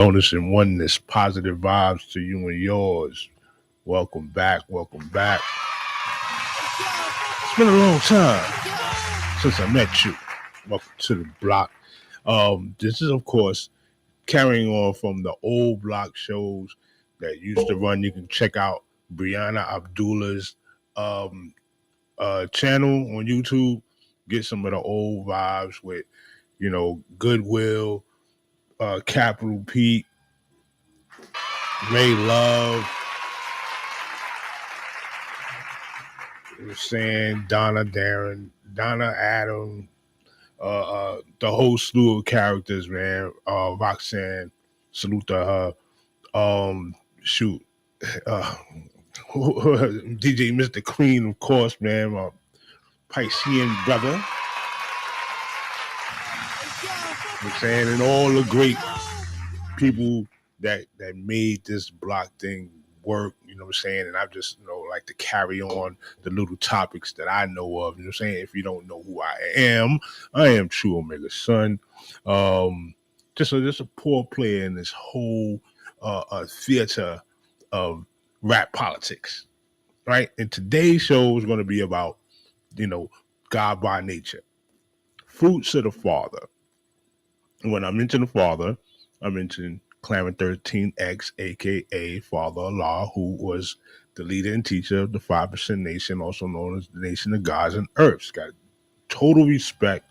Bonus and oneness, positive vibes to you and yours. Welcome back. Welcome back. It's been a long time since I met you. Welcome to the block. This is, of course, carrying on from the old block shows that used to run. You can check out Brianna Abdullah's channel on YouTube. Get some of the old vibes with, Goodwill, Capital Pete, Ray Love, saying Donna Darren, Donna Adam, the whole slew of characters, man. Roxanne, salute to her. Shoot, DJ Mr. Clean, of course, man. My Piscean brother. I'm saying, and all the great people that made this block thing work, you know what I'm saying? And I just, like to carry on the little topics that I know of, you know what I'm saying? If you don't know who I am True Omega's son. Just a poor player in this whole theater of rap politics, right? And today's show is going to be about, God by nature, fruits of the Father. And when I mention the Father, I mention Clarence 13X, aka Father Allah, who was the leader and teacher of the 5% Nation, also known as the Nation of Gods and Earths. Got total respect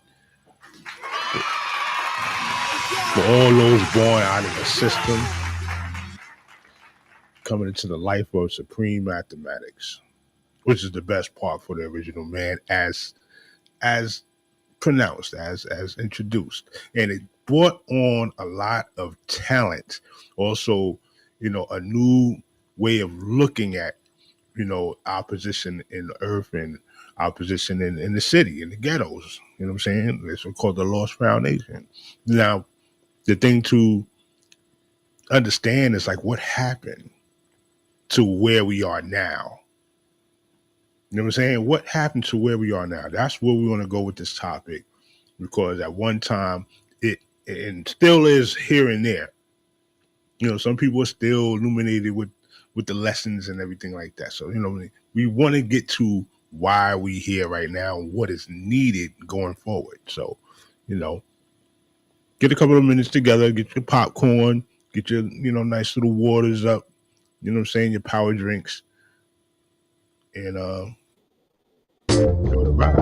for all those born out of the system, coming into the life of supreme mathematics, which is the best part for the original man, as pronounced, as introduced. And it brought on a lot of talent. Also, a new way of looking at, our position in the earth and our position in the city, in the ghettos. You know what I'm saying? It's called the Lost Foundation. Now, the thing to understand is like what happened to where we are now. You know what I'm saying? What happened to where we are now? That's where we want to go with this topic, because at one time it and still is here and there. Some people are still illuminated with the lessons and everything like that. So, we want to get to why we here right now and what is needed going forward. So, get a couple of minutes together, get your popcorn, get your, nice little waters up, you know what I'm saying, your power drinks, and go to ride.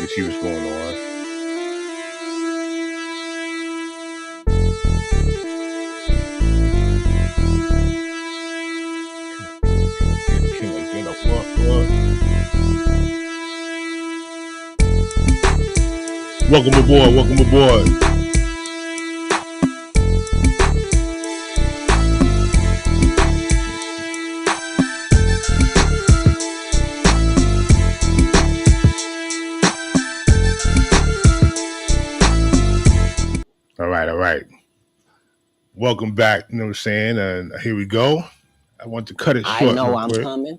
to see what's going on. Can I get a what? Welcome aboard. Welcome aboard. All right, all right. Welcome back. You know what I'm saying? And here we go. I want to cut it short. I know real I'm quick. coming.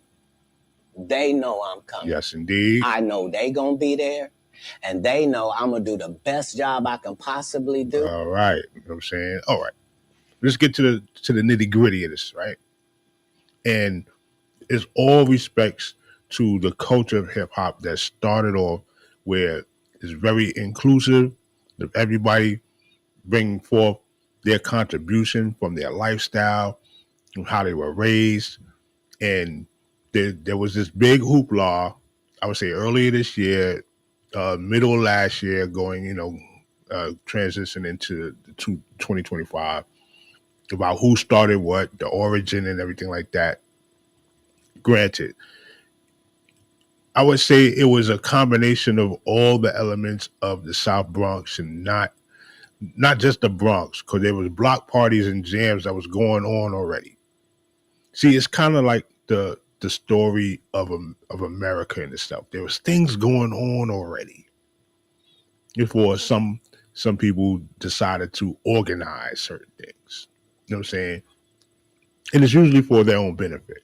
They know I'm coming. Yes, indeed. I know they gonna be there, and they know I'm gonna do the best job I can possibly do. All right. You know what I'm saying? All right. Let's get to the nitty gritty of this, right? And it's all respects to the culture of hip hop that started off where it's very inclusive of everybody bringing forth their contribution from their lifestyle, from how they were raised. And there was this big hoopla, I would say earlier this year, middle of last year, going, transition into 2025, about who started what, the origin and everything like that. Granted, I would say it was a combination of all the elements of the South Bronx, and not just the Bronx, because there was block parties and jams that was going on already. See, it's kind of like the story of America in itself. There was things going on already before some people decided to organize certain things. You know what I'm saying? And it's usually for their own benefit.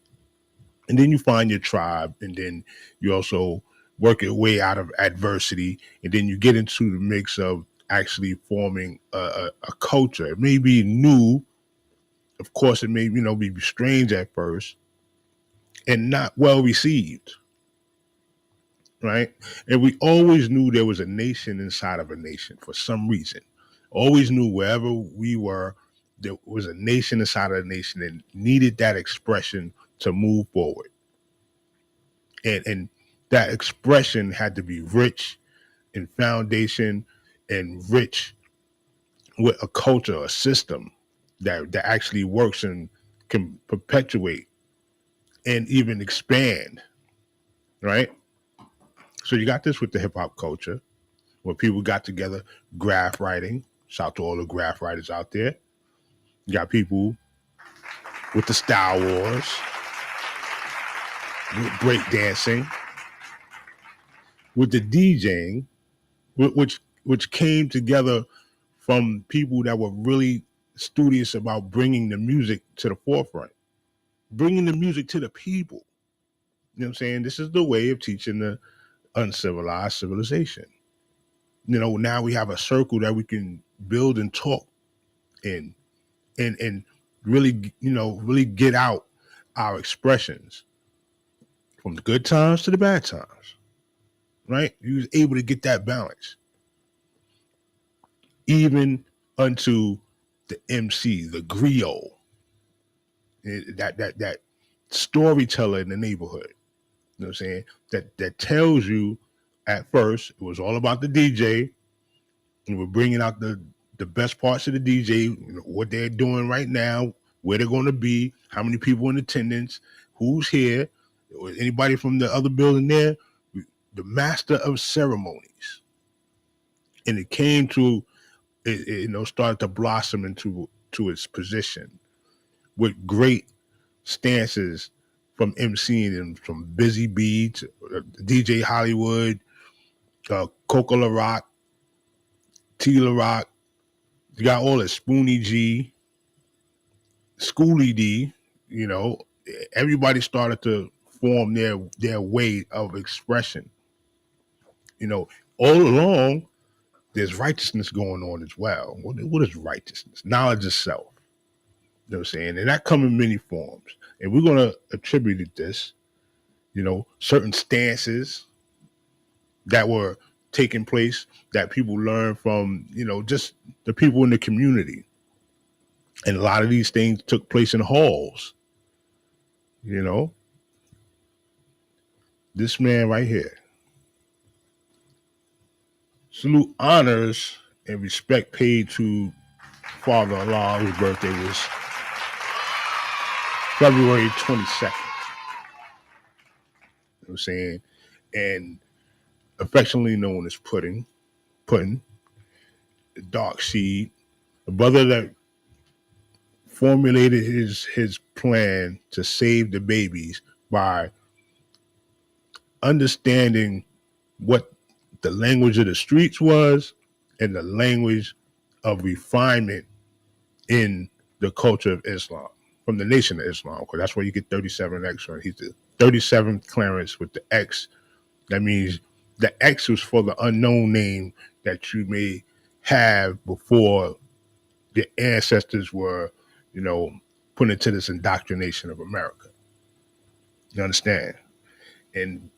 And then you find your tribe, and then you also work your way out of adversity, and then you get into the mix of actually forming a culture. It may be new, of course. It may be strange at first and not well received, right? And we always knew there was a nation inside of a nation for some reason. Always knew wherever we were, there was a nation inside of a nation and needed that expression to move forward. And that expression had to be rich in foundation and rich with a culture, a system that actually works and can perpetuate and even expand, right? So you got this with the hip hop culture, where people got together, graph writing. Shout out to all the graph writers out there. You got people with the Star Wars, with breakdancing, with the DJing, which came together from people that were really studious about bringing the music to the forefront, bringing the music to the people. You know what I'm saying? This is the way of teaching the uncivilized civilization. Now we have a circle that we can build and talk in, and really, really get out our expressions from the good times to the bad times, right? You was able to get that balance, even unto the MC, the griot, that storyteller in the neighborhood. You know what I'm saying? That tells you at first it was all about the DJ, and we're bringing out the best parts of the DJ, what they're doing right now, where they're going to be, how many people in attendance, who's here, or anybody from the other building there, the master of ceremonies. And it came to, started to blossom into its position with great stances from MCing, and from Busy Bee to DJ Hollywood, Coco La Rock, T La Rock. You got all the Spoonie G, Schoolie D. Everybody started to form their way of expression. All along, there's righteousness going on as well. What is righteousness? Knowledge of self. You know what I'm saying? And that comes in many forms. And we're going to attribute this, certain stances that were taking place that people learned from, just the people in the community. And a lot of these things took place in halls. This man right here, Salute honors and respect paid to father-in-law, whose birthday was February 22nd. You know what I'm saying? And affectionately known as Pudding, the Dark Seed, the brother that formulated his plan to save the babies by understanding what the language of the streets was and the language of refinement in the culture of Islam, from the Nation of Islam, because that's where you get 37X from. He's the 37th Clarence with the X. That means the X was for the unknown name that you may have before your ancestors were, put into this indoctrination of America. You understand? And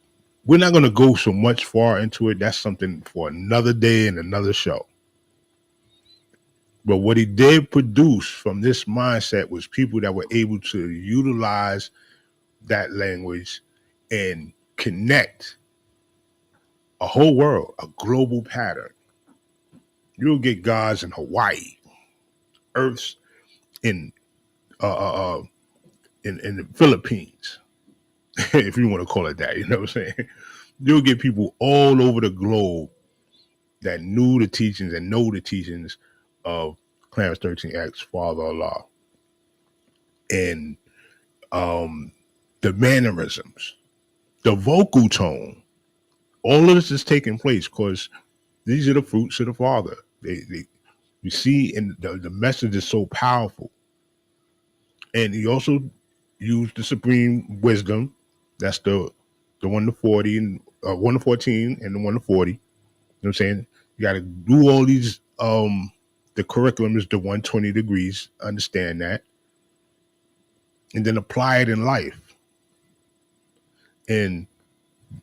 we're not going to go so much far into it. That's something for another day and another show. But what he did produce from this mindset was people that were able to utilize that language and connect a whole world, a global pattern. You'll get gods in Hawaii, Earths in the Philippines, if you want to call it that. You know what I'm saying? You'll get people all over the globe that knew the teachings and know the teachings of Clarence 13X, father-in-law, and the mannerisms, the vocal tone. All of this is taking place because these are the fruits of the Father. You see, and the message is so powerful. And he also used the supreme wisdom. That's the 1 to 40 and 1 to 14 and the 1 to 40. You know what I'm saying? You got to do all these. The curriculum is the 120 degrees. Understand that, and then apply it in life. And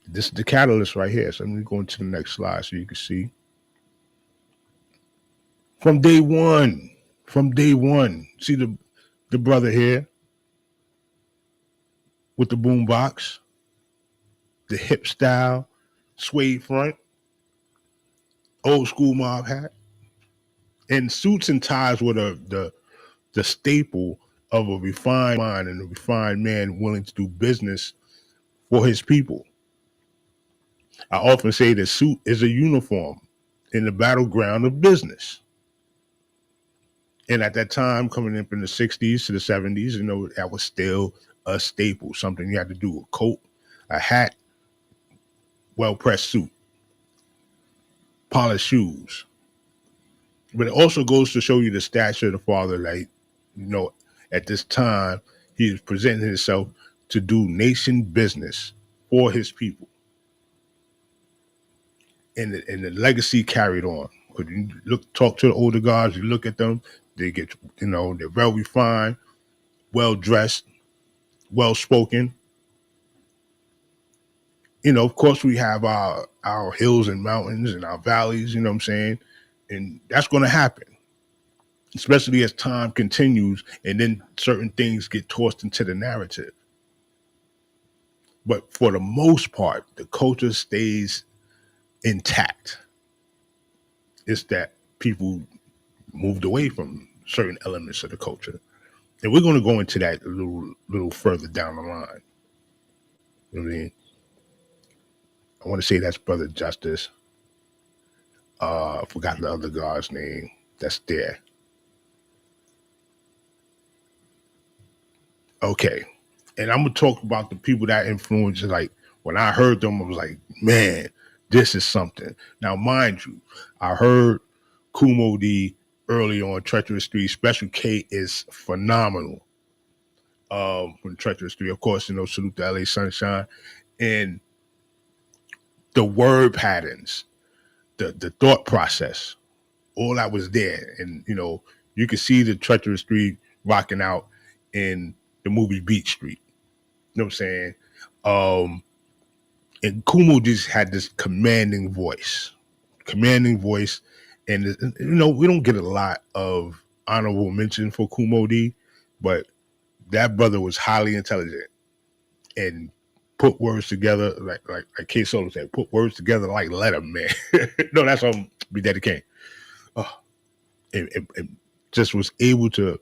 this is the catalyst right here. So let me go into the next slide so you can see. From day one, see the brother here with the boom box, the hip style, suede front, old school mob hat, and suits and ties were the staple of a refined mind and a refined man willing to do business for his people. I often say the suit is a uniform in the battleground of business. And at that time, coming up in the 60s to the 70s, that was still a staple, something you had to do: a coat, a hat, well-pressed suit, polished shoes. But it also goes to show you the stature of the father. Like, at this time, he was presenting himself to do nation business for his people. And the legacy carried on. Because you talk to the older guys, you look at them, they get, they're well refined, well dressed, well spoken. Of course, we have our hills and mountains and our valleys, you know what I'm saying? And that's going to happen, especially as time continues and then certain things get tossed into the narrative. But for the most part, the culture stays intact. It's that people moved away from certain elements of the culture. And we're going to go into that a little further down the line. You know what I mean? I want to say that's Brother Justice. I forgot the other guy's name that's there. Okay. And I'm going to talk about the people that influenced. Like, when I heard them, I was like, man, this is something. Now, mind you, I heard Kumo D early on Treacherous 3. Special K is phenomenal. From Treacherous 3, of course, salute to LA Sunshine. And the word patterns, the thought process, all that was there. And, you could see the Treacherous 3 rocking out in the movie Beat Street. You know what I'm saying? And Kumo just had this commanding voice. And, we don't get a lot of honorable mention for Kumo D, but that brother was highly intelligent and put words together like K Solo said, put words together like letter, man. No, that's Big Daddy Kane. And just was able to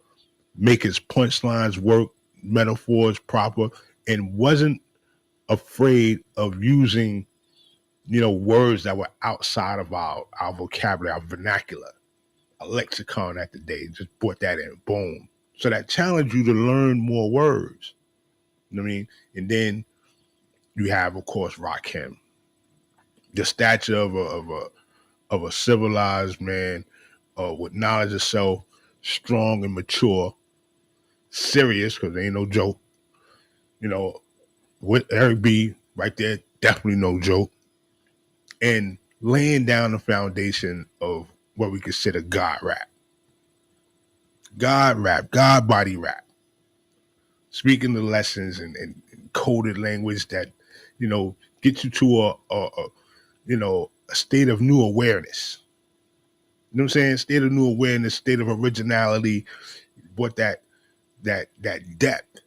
make his punchlines work, metaphors proper, and wasn't afraid of using, words that were outside of our vocabulary, our vernacular, a lexicon at the day. Just brought that in, boom. So that challenged you to learn more words. You know what I mean? And then you have, of course, Rakim, the stature of a civilized man with knowledge of self, strong and mature, serious, because there ain't no joke. With Eric B right there, definitely no joke. And laying down the foundation of what we consider God rap. God rap, God body rap. Speaking the lessons and coded language that, get you to a state of new awareness. You know what I'm saying? State of new awareness, state of originality, what that depth.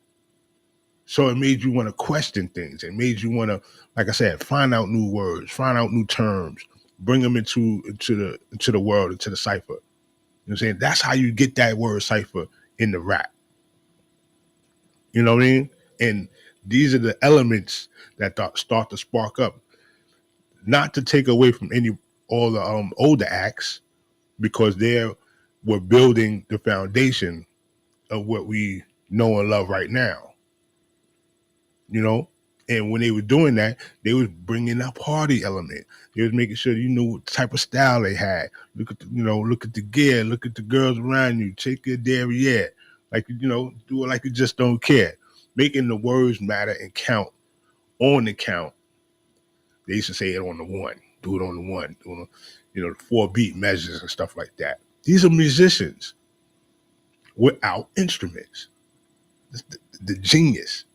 So it made you want to question things. It made you want to, like I said, find out new words, find out new terms, bring them into the world, into the cipher. You know what I'm saying? That's how you get that word cipher in the rap. You know what I mean? And these are the elements that start to spark up. Not to take away from all the older acts, because we're building the foundation of what we know and love right now. And when they were doing that, they was bringing a party element. They was making sure you knew what type of style they had. Look at the gear, look at the girls around you, take your derriere, like do it like you just don't care. Making the words matter and count on the count. They used to say it on the one, do it on the one, the 4 beat measures and stuff like that. These are musicians without instruments. The genius.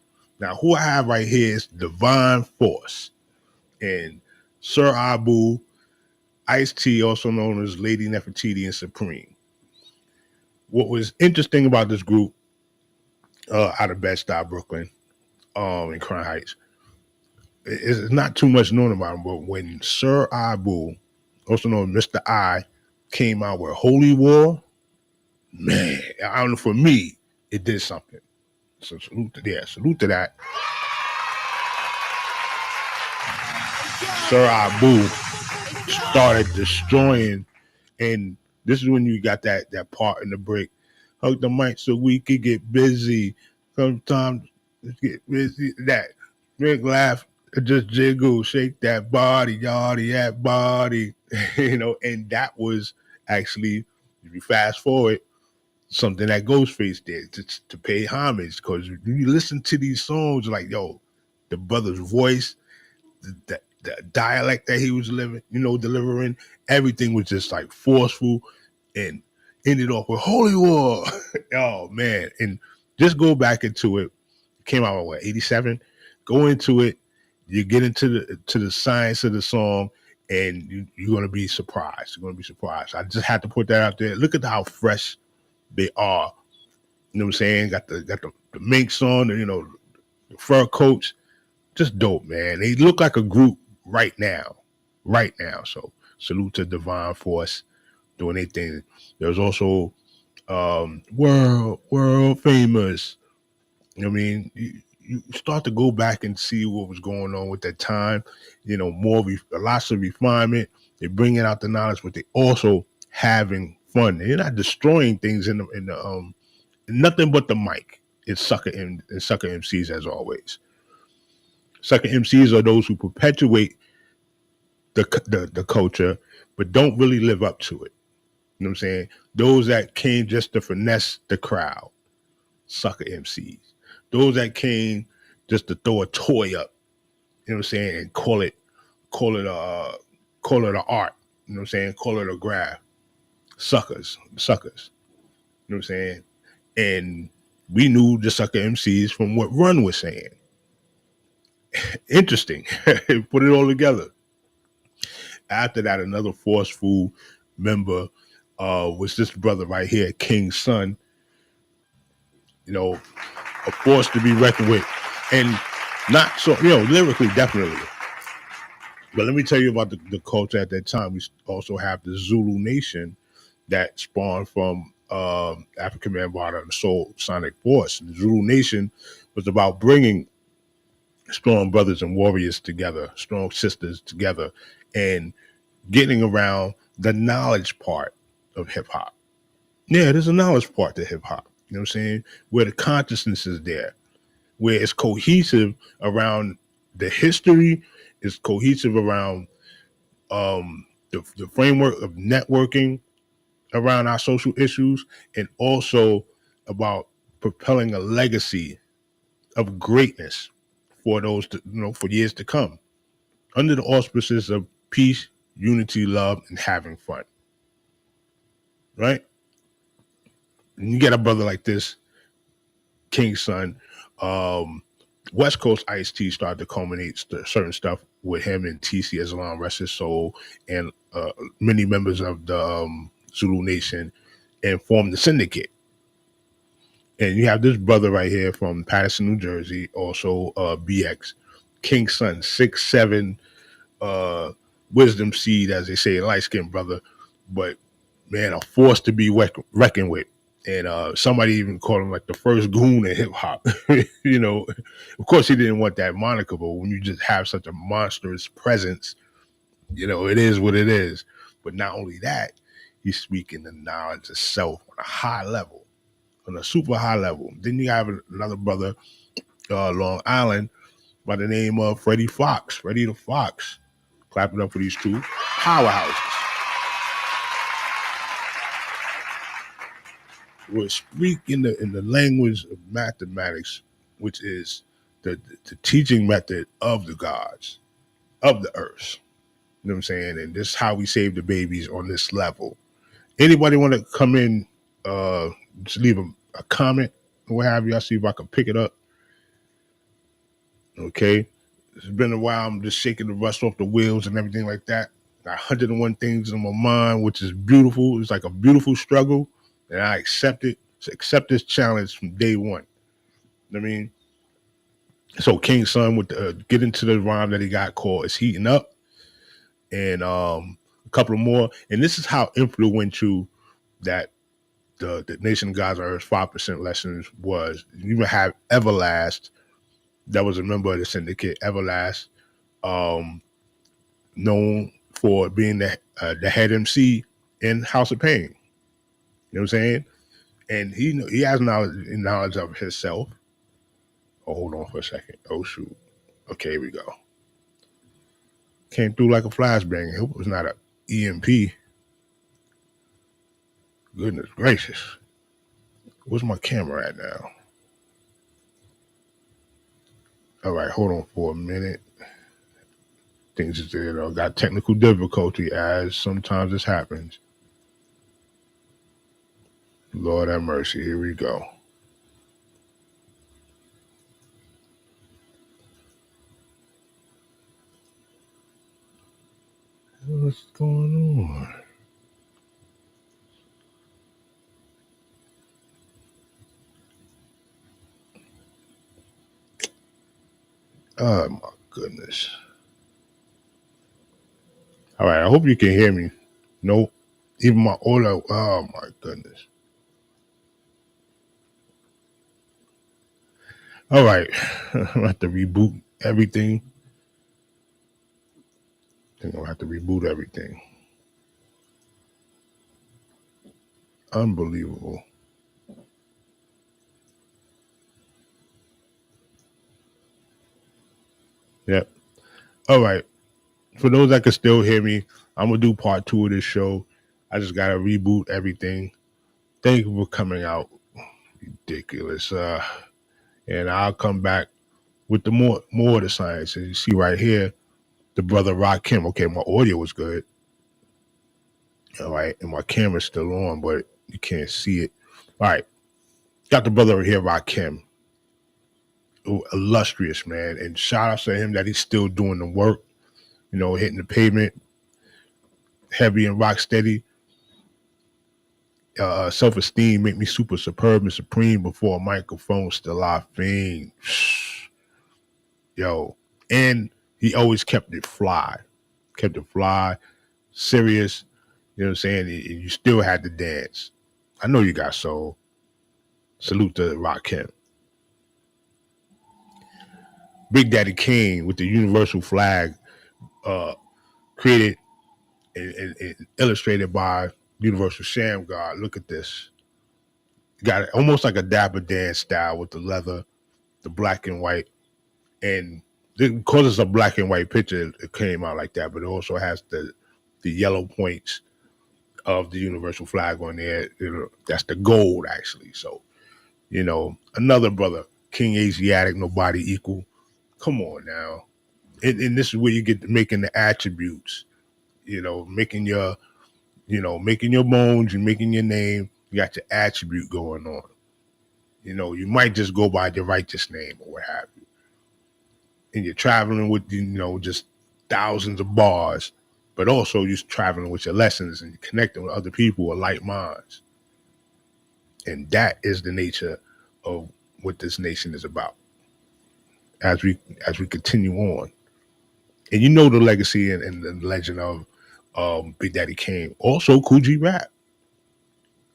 Now, who I have right here is Divine Force and Sir Abu, Ice-T, also known as Lady Nefertiti and Supreme. What was interesting about this group out of Bed-Stuy, Brooklyn, in Crown Heights, it's not too much known about them, but when Sir Abu, also known as Mr. I, came out with Holy War, man, I don't know, for me, it did something. So salute to that. Sir Abu started destroying, and this is when you got that part in the break. Hug the mic so we could get busy. Sometimes let's get busy. That drink, laugh, just jiggle, shake that body, yardie, that body, and that was actually, if you fast forward, something that Ghostface did to pay homage, because you listen to these songs, like, yo, the brother's voice, the dialect that he was delivering, everything was just like forceful, and ended off with Holy War. Oh man. And just go back into it. Came out with 87. Go into it, you get into the science of the song, and you're gonna be surprised. I just had to put that out there. Look at how fresh they are. You know what I'm saying? Got the minks on, the fur coats. Just dope, man. They look like a group right now. So salute to Divine Force doing their thing. There's also world famous. You know what I mean? You start to go back and see what was going on with that time. Lots of refinement. They're bringing out the knowledge, but they also having fun. They're not destroying things in the nothing but the mic. It's sucker MCs as always. Sucker MCs are those who perpetuate the culture, but don't really live up to it. You know what I'm saying? Those that came just to finesse the crowd, sucker MCs. Those that came just to throw a toy up, you know what I'm saying, and call it an art. You know what I'm saying? Call it a graph. Suckers. You know what I'm saying? And we knew the sucker MCs from what Run was saying. Interesting. Put it all together. After that, another forceful member was this brother right here, King's son. A force to be reckoned with. And not so, lyrically, definitely. But let me tell you about the culture at that time. We also have the Zulu Nation that spawned from African Man Bada and the Soul Sonic Force. The Zulu Nation was about bringing strong brothers and warriors together, strong sisters together, and getting around the knowledge part of hip hop. Yeah, there's a knowledge part to hip hop. You know what I'm saying? Where the consciousness is there, where it's cohesive around the history, it's cohesive around the framework of networking around our social issues, and also about propelling a legacy of greatness for for years to come, under the auspices of peace, unity, love, and having fun. Right? And you get a brother like this, King's Son. West Coast Ice T started to culminate certain stuff with him and TC Islam, rest his soul, and many members of the Zulu Nation, and formed the Syndicate. And you have this brother right here from Patterson, New Jersey, also BX, King's Son, 6'7", wisdom seed, as they say, light skinned brother, but man, a force to be reckoned with. And somebody even called him like the first goon in hip hop. You know, of course he didn't want that moniker, but when you just have such a monstrous presence, you know, it is what it is. But not only that, he's speaking the knowledge of self on a high level, on a super high level. Then you have another brother, Long Island, by the name of Freddie Fox, Freddie the Fox. Clap it up for these two powerhouses. Will speak in the language of mathematics, which is the teaching method of the gods, of the earth. You know what I'm saying? And this is how we save the babies on this level. Anybody want to come in, just leave a comment or what have you. I'll see if I can pick it up. Okay. It's been a while. I'm just shaking the rust off the wheels and everything like that. Got 101 things in my mind, which is beautiful. It's like a beautiful struggle. And I accept it. So accept this challenge from day one. I mean, so King's Son with get into the rhyme that he got called "It's Heating Up," and a couple of more. And this is how influential that the Nation of God's Earth 5% Lessons was. You even have Everlast, that was a member of the Syndicate. Everlast, known for being the head MC in House of Pain. You know what I'm saying? And he has knowledge of himself. Oh, hold on for a second. Oh, shoot. Okay, here we go. Came through like a flashbang. It was not an EMP. Goodness gracious. Where's my camera at now? All right, hold on for a minute. Things just got technical difficulty, as sometimes this happens. Lord have mercy. Here we go. What's going on? Oh my goodness. All right, I hope you can hear me. Nope. Even my audio. Oh my goodness. All right. I'm gonna have to reboot everything. I think I'll have to reboot everything. Unbelievable. Yep. All right. For those that can still hear me, I'm gonna do part 2 of this show. I just gotta reboot everything. Thank you for coming out. Ridiculous. And I'll come back with the more of the science. As you see right here, the brother Rakim. Okay, my audio was good. All right, and my camera's still on, but you can't see it. All right, got the brother over here, Rakim. Illustrious, man. And shout out to him that he's still doing the work, hitting the pavement, heavy and rock steady. Self-esteem make me super superb and supreme before a microphone, still I fiend. Yo. And he always kept it fly. kept it fly, serious. You know what I'm saying? And you still had to dance. I know you got soul. Salute to Rakim. Big Daddy Kane with the universal flag, created and illustrated by Universal Sham God. Look at this. Got it almost like a Dapper Dan style with the leather, the black and white. And because it's a black and white picture, it came out like that, but it also has the yellow points of the universal flag on there. That's the gold, actually. So, another brother, King Asiatic, nobody equal. Come on now. And this is where you get to making the attributes, making your bones, you're making your name, you got your attribute going on. You might just go by the righteous name or what have you. And you're traveling with, just thousands of bars, but also you're traveling with your lessons and you're connecting with other people with like minds. And that is the nature of what this nation is about. As we continue on. And the legacy and the legend of Big Daddy Kane. Also Kool G Rap.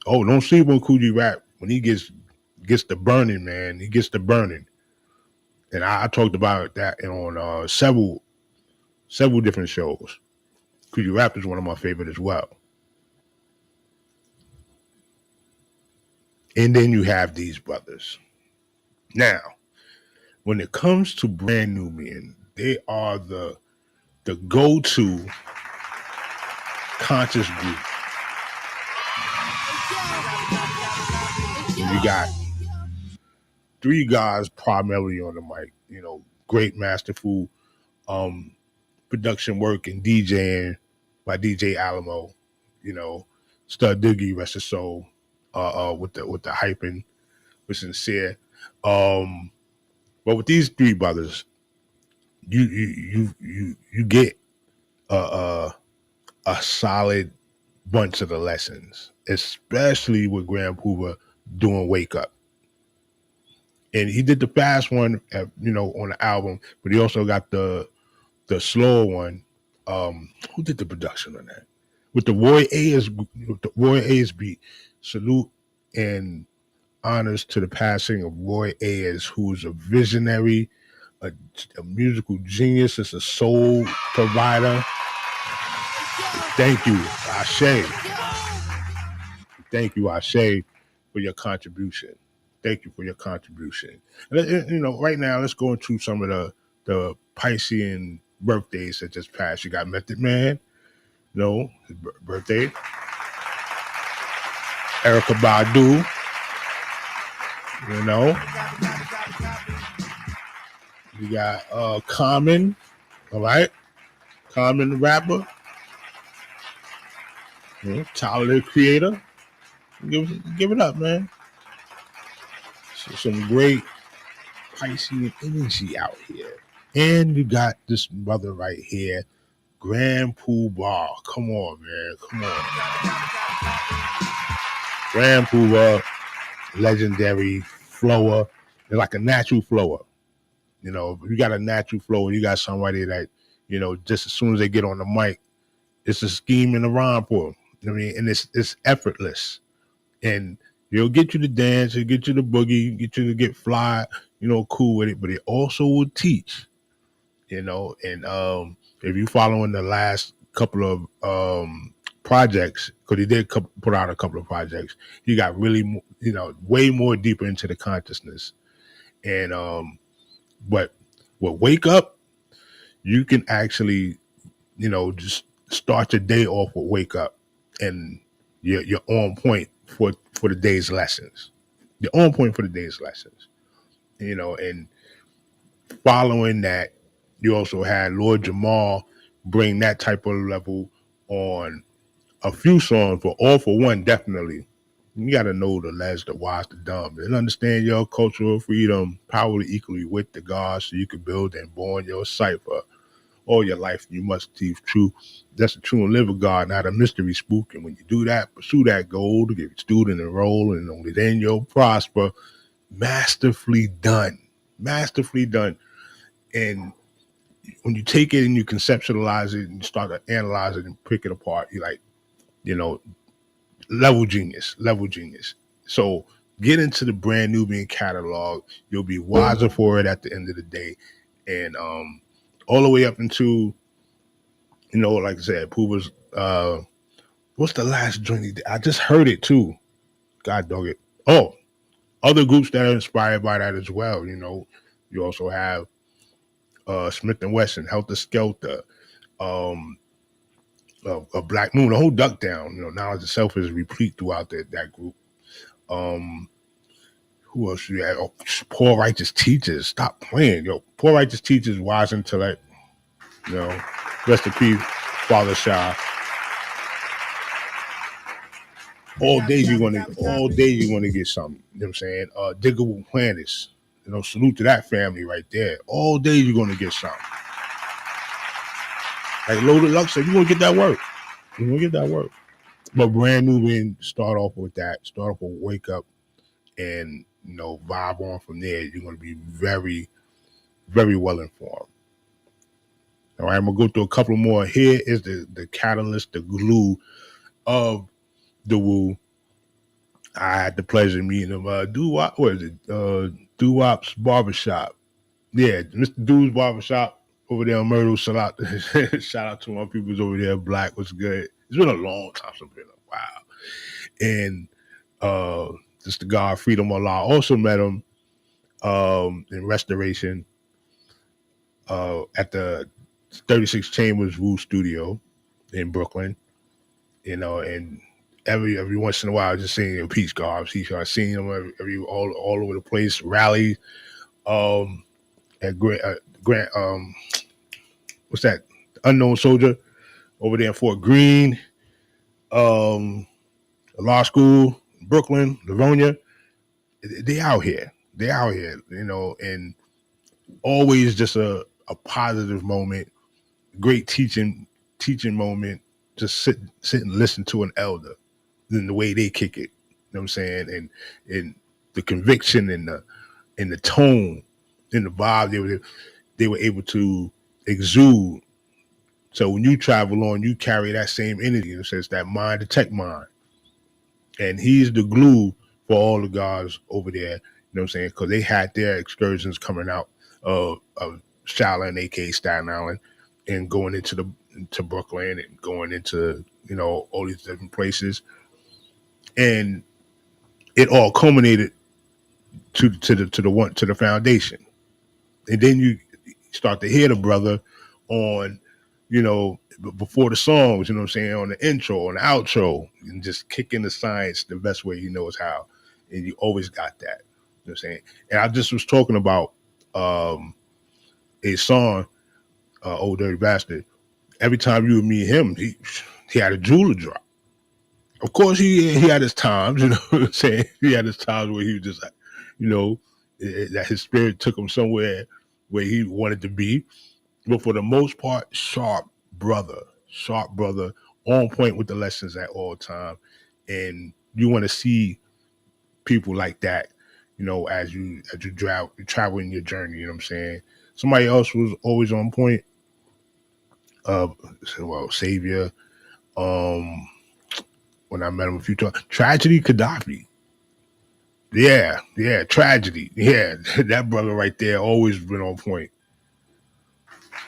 Oh, don't sleep on Kool G Rap. When he gets the burning, man, he gets the burning. And I talked about that on several different shows. Kool G Rap is one of my favorite as well. And then you have these brothers. Now, when it comes to Brand Nubian, they are the go-to conscious group. And you got 3 guys primarily on the mic, great masterful production work and DJing by DJ Alamo, Stud Diggy, rest his soul, with the hyping, with Sincere. But with these 3 brothers, you get a solid bunch of the lessons, especially with Grand Puba doing Wake Up. And he did the fast one, on the album, but he also got the slower one. Who did the production on that? With the Roy Ayers beat. Salute and honors to the passing of Roy Ayers, who's a visionary, a musical genius, is a soul provider. Thank you, Ashe. Thank you, Ashe, for your contribution. Thank you for your contribution. And, right now, let's go into some of the Piscean birthdays that just passed. You got Method Man, his birthday. Erykah Badu, You got Common, all right? Common the rapper. Tyler the Creator. Give it up, man. So some great Piscean energy out here. And you got this brother right here, Grand Puba. Come on, man. Come on. Grand Puba, legendary flower. They're like a natural flower. If you got a natural flower, you got somebody that, just as soon as they get on the mic, it's a scheme and a rhyme for them. And it's effortless. And it'll get you to dance, it'll get you to boogie, get you to get fly, cool with it, but it also will teach, and if you following the last couple of projects, because he did put out a couple of projects, he got really, way more deeper into the consciousness. And but with Wake Up, you can actually, just start your day off with Wake Up, and you're on point for the day's lessons. You're on point for the day's lessons. And following that, you also had Lord Jamal bring that type of level on a few songs, but All for One, definitely. You got to know the less, the wise, the dumb, and understand your cultural freedom, power equally with the gods, so you can build and born your cipher. All your life, you must teach truth. That's a true and living God, not a mystery spook. And when you do that, pursue that goal to get your student enrolled, and only then you'll prosper. Masterfully done. Masterfully done. And when you take it and you conceptualize it and you start to analyze it and pick it apart, you're like, you know, level genius, level genius. So get into the Brand Nubian catalog. You'll be wiser for it at the end of the day. And all the way up into, you know, like I said, Puba's what's the last joint he did? I just heard it too. God dog it. Oh, other groups that are inspired by that as well. You know, you also have Smith and Wesson, Helter Skelter, um, a Black Moon, the whole Duck Down. You know, Knowledge itself is replete throughout that group. Um, who else you had? Oh, Poor Righteous Teachers. Stop playing, yo. Poor Righteous Teachers, Wise Intellect. You know, rest in peace, Father Shah. All day you're gonna get something. You know what I'm saying? Diggable Planets. You know, salute to that family right there. All day you're gonna get something. Like Loaded Lux said, you're gonna get that work. You're gonna get that work. But Brand Nubian, start off with that. Start off with Wake Up and, you know, vibe on from there. You're gonna be very, very well informed. All right, I'm gonna go through a couple more. Here is the catalyst, the glue of the Wu. I had the pleasure of meeting him. Doo-Wop, what is it? Doo-Wop's Barbershop. Yeah, Mr. Dude's Barbershop over there on Myrtle. Shout out to my peoples over there. Black was good. It's been a long time since I've been a while. And just the God Freedom Allah. Also met him in Restoration at the 36 Chambers Wu Studio in Brooklyn. You know, and every once in a while, just seeing him Peace Garbs. He's seeing him all over the place. Rally at Grant what's that? Unknown Soldier over there in Fort Greene. Law school, Brooklyn, Livonia. They out here. They out here, you know, and always just a positive moment, great teaching moment. Just sit and listen to an elder and the way they kick it. You know what I'm saying? And the conviction and the tone and the vibe they were able to exude. So when you travel on, you carry that same energy. It says that mind to tech mind. And he's the glue for all the guys over there. You know what I'm saying? Because they had their excursions coming out of Shaolin, aka Staten Island, and going into Brooklyn and going into, you know, all these different places. And it all culminated to the foundation. And then you start to hear the brother on, you know, before the songs, you know what I'm saying, on the intro, on the outro, and just kicking the science the best way he knows how. And you always got that. You know what I'm saying? And I just was talking about a song, Old Dirty Bastard. Every time you would meet him, he had a jeweler drop. Of course, he had his times, you know what I'm saying? He had his times where he was just, you know, that his spirit took him somewhere where he wanted to be. But for the most part, sharp brother, on point with the lessons at all time. And you want to see people like that, you know, as you travel in your journey, you know what I'm saying? Somebody else was always on point. Well, Savior, when I met him a few times. Tragedy Gaddafi. Yeah, tragedy. Yeah, that brother right there always been on point.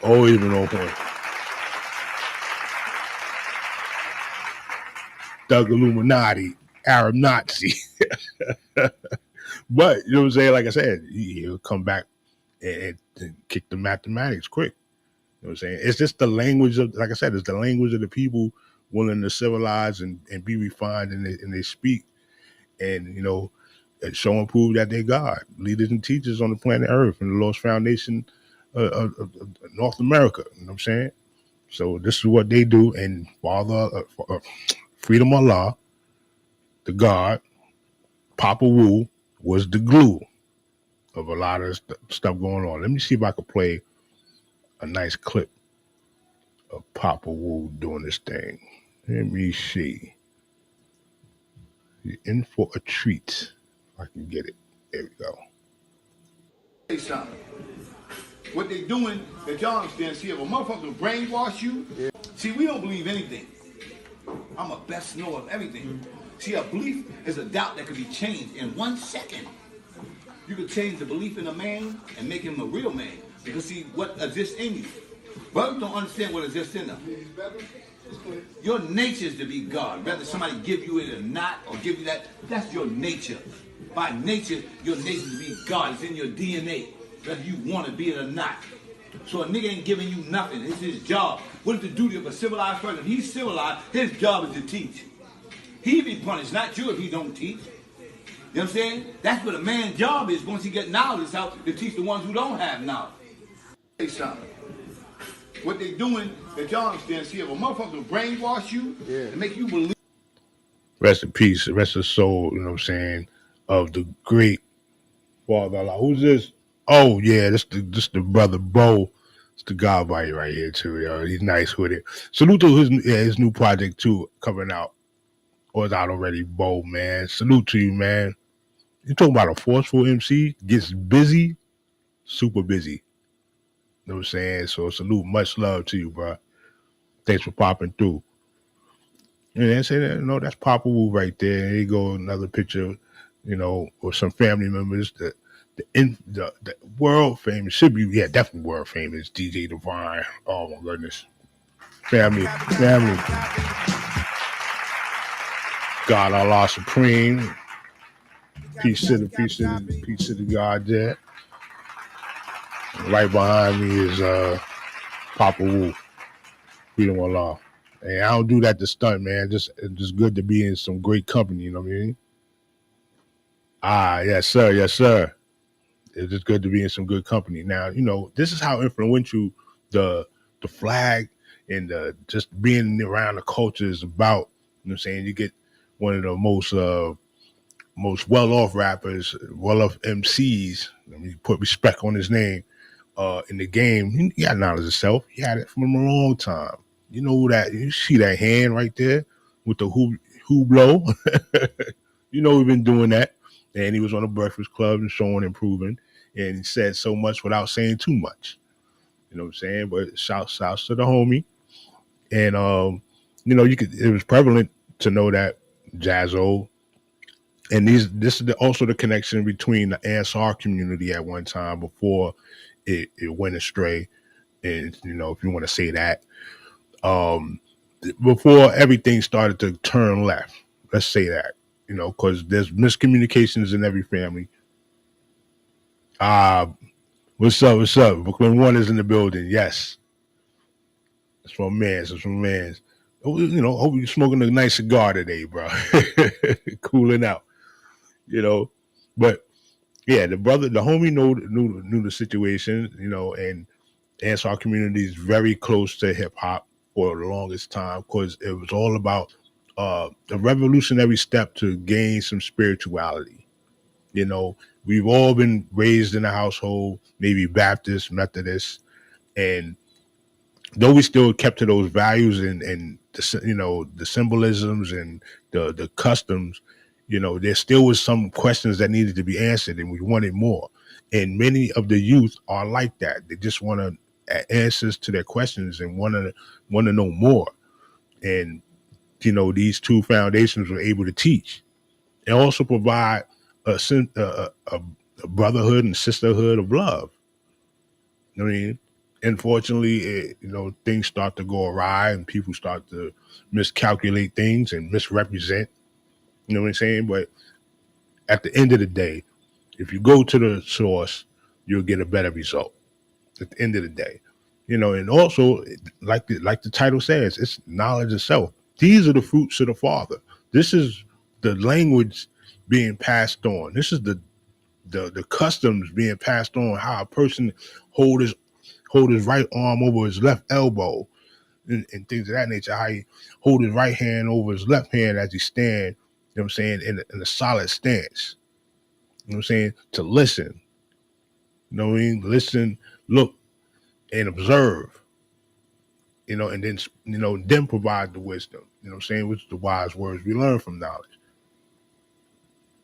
Always been on point. Thug Illuminati, Arab Nazi. But you know what I'm saying? Like I said, he'll come back and kick the mathematics quick. You know what I'm saying? It's just the language of, like I said, it's the language of the people willing to civilize and be refined and they speak. And, you know, show and prove that they're God, leaders and teachers on the planet Earth and the Lost Foundation of North America. You know what I'm saying? So this is what they do. And Father, Freedom Allah, the God, Papa Wu, was the glue of a lot of stuff going on. Let me see if I can play a nice clip of Papa Wu doing this thing. Let me see. You're in for a treat. If I can get it. There we go. Say something. What they doing that y'all understand, see, if a motherfucker brainwash you, see, we don't believe anything. I'm a best knower of everything. See, a belief is a doubt that can be changed in 1 second. You can change the belief in a man and make him a real man. Because see, what exists in you. Brothers don't understand what exists in them. Your nature is to be God. Whether somebody give you it or not, or give you that, that's your nature. By nature, your nature is to be God. It's in your DNA, whether you want to be it or not. So a nigga ain't giving you nothing. It's his job. What is the duty of a civilized person? If he's civilized, his job is to teach. He be punished, not you if he don't teach. You know what I'm saying? That's what a man's job is once he get knowledge, how to teach the ones who don't have knowledge. Say something. What they doing that y'all understand, see, if a motherfucker brainwash you and make you believe. Rest in peace, rest of soul, you know what I'm saying, of the great Father Allah. Who's this? Oh yeah, this the brother Bo. It's the Godbite right here too, yo. He's nice with it. Salute to his new project too, coming out. Or it's out already, Bo, man. Salute to you, man. You talking about a forceful MC, gets busy, super busy. You know what I'm saying? So salute, much love to you, bro. Thanks for popping through. And then say that, that's Papa Wu right there. There you go, another picture, or some family members. The world famous should be, yeah, definitely world famous. DJ Divine. Oh my goodness, family. God Allah Supreme. Peace to the God there. Right behind me is Papa Wu. Freedom Allah. And I don't do that to stunt, man. Just good to be in some great company, you know what I mean? Ah, yes, sir. It's just good to be in some good company. Now, this is how influential the flag and just being around the culture is about. You know what I'm saying? You get one of the most well-off rappers, well-off MCs. Let me put respect on his name. In the game, he got knowledge of self. He had it from a long time. You know that. You see that hand right there with the who blow. We've been doing that. And he was on the Breakfast Club and showing and proving. And he said so much without saying too much. You know what I'm saying? But shouts to the homie. And it was prevalent to know that Jaz-O. And this is also the connection between the Ansar community at one time before it went astray. And if you want to say that, before everything started to turn left, let's say that, because there's miscommunications in every family. What's up? Brooklyn One is in the building. Yes, it's from man's. Hope you're smoking a nice cigar today, bro. Cooling out, but yeah, the homie knew the situation, and Ansar community is very close to hip hop for the longest time because it was all about a revolutionary step to gain some spirituality. We've all been raised in a household, maybe Baptist, Methodist, and though we still kept to those values and the symbolisms and the customs, there still was some questions that needed to be answered, and we wanted more. And many of the youth are like that. They just want answers to their questions and want to know more. And these two foundations were able to teach and also provide a brotherhood and sisterhood of love. I mean, unfortunately, things start to go awry and people start to miscalculate things and misrepresent. You know what I'm saying? But at the end of the day, if you go to the source, you'll get a better result. At the end of the day, and also like the title says, it's knowledge itself. These are the fruits of the Father. This is the language being passed on. This is the customs being passed on. How a person hold his right arm over his left elbow and things of that nature. How he hold his right hand over his left hand as he stand. You know what I'm saying, in a solid stance. You know what I'm saying? To listen. You know what I mean? Listen, look, and observe. And then provide the wisdom. You know what I'm saying? Which is the wise words we learn from knowledge.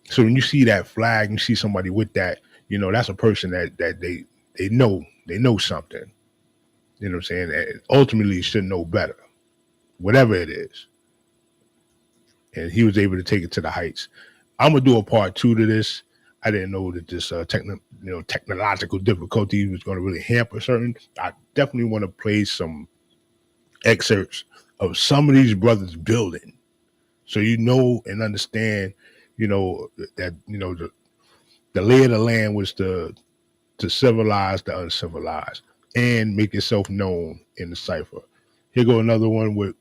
So when you see that flag, you see somebody with that, that's a person that they know They know something. You know what I'm saying? And ultimately, you should know better, whatever it is. And he was able to take it to the heights. I'm gonna do a part 2 to this. I didn't know that this technological difficulty was going to really hamper certain. I definitely want to play some excerpts of some of these brothers building, so you know and understand, that the lay of the land was to civilize the uncivilized and make yourself known in the cipher. Here go another one with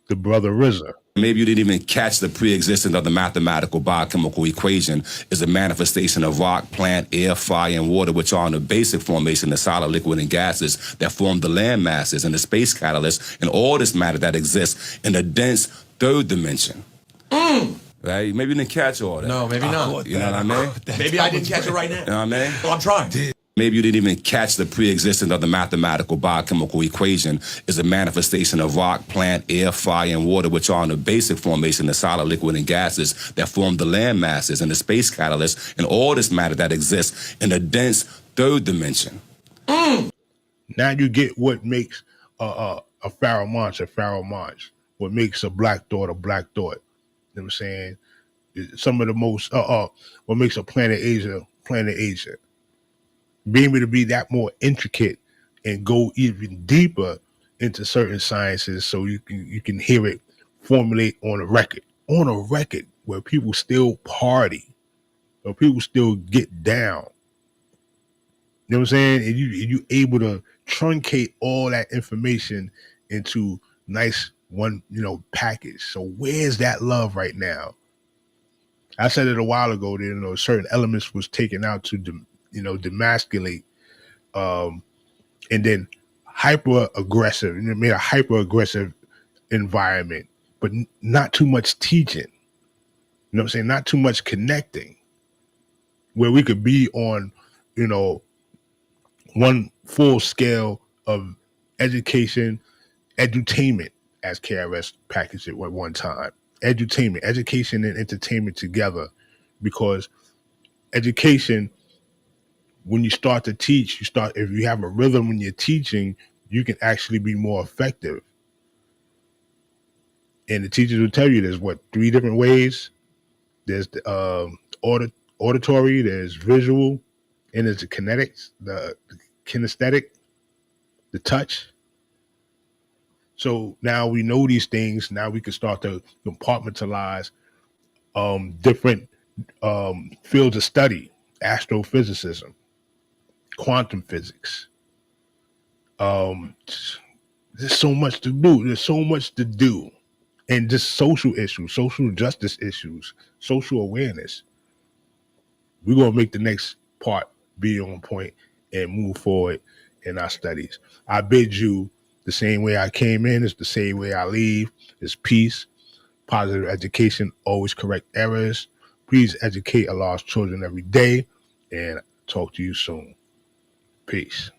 the brother RZA. Maybe you didn't even catch the pre-existence of the mathematical biochemical equation is a manifestation of rock, plant, air, fire, and water, which are in the basic formation of solid, liquid, and gases that form the land masses and the space catalyst and all this matter that exists in the dense third dimension. Right? Maybe you didn't catch all that. No, maybe not. You know what I mean? Maybe I didn't catch it right now. You know what I mean? Well, I'm trying. Maybe you didn't even catch the pre-existence of the mathematical biochemical equation is a manifestation of rock, plant, air, fire, and water, which are in the basic formation of solid, liquid, and gases that form the land masses and the space catalyst and all this matter that exists in the dense third dimension. Now you get what makes a Pharaoh Monch, what makes a Black Thought a Black Thought. You know what I'm saying? Some of the most, what makes a Planet Asia. Being able to be that more intricate and go even deeper into certain sciences, so you can hear it formulate on a record where people still party, or people still get down. You know what I'm saying? And you able to truncate all that information into nice one, package. So where's that love right now? I said it a while ago that, certain elements was taken out to demasculate, and then hyper aggressive, made a hyper aggressive environment, but not too much teaching. You know what I'm saying? Not too much connecting, where we could be on, one full scale of education, edutainment, as KRS packaged it at one time. Edutainment, education and entertainment together, because education, when you start to teach, if you have a rhythm when you're teaching, you can actually be more effective. And the teachers will tell you there's 3 different ways. There's the auditory, there's visual, and there's the kinetics, the kinesthetic, the touch. So now we know these things. Now we can start to compartmentalize different fields of study, astrophysicism, quantum physics. There's so much to do. And just social issues, social justice issues, social awareness. We're going to make the next part be on point and move forward in our studies. I bid you, the same way I came in is the same way I leave. It's peace, positive education, always correct errors. Please educate Allah's children every day, and talk to you soon. Peace.